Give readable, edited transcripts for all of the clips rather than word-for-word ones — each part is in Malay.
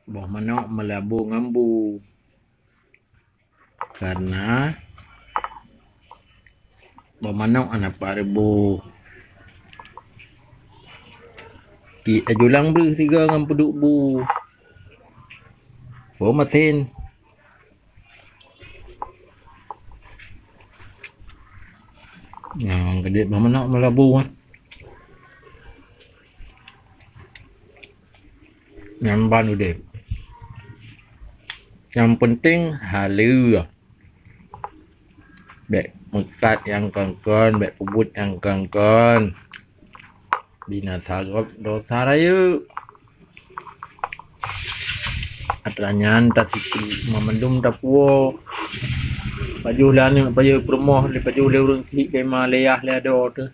Buah manok melabur ngambu. Karena buah manok anak paribu. Pi ajulang ber tiga ngam peduk bu. Buah mesin. Yang gede buah manok melabur kan. Nyamban udah. Yang penting halu. Bek mekat yang kangkon, bek pebut yang kangkon. Bina sarap dosa raya. Atranyan tak sikit memendum tak puo. Baju lah ni baju perumoh le baju le urang ti ke Malayah le ada tu.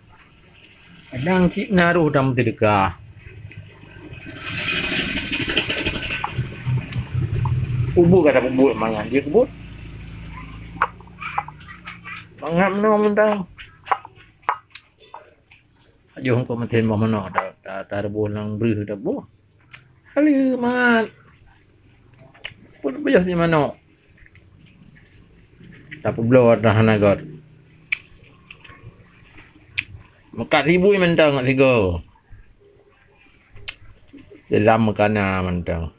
Kadang ti naruh dalam sedekah. Ubu kata pebut mangan dia kebut. Mangan no mentang. Ajo ko maten mo mano ta rebuh lang brih ta bu. Hali mat. Pun bayah di mano. Tak blow dah nagot. Mekat ribu mentang tiga. Dalam makana mentang.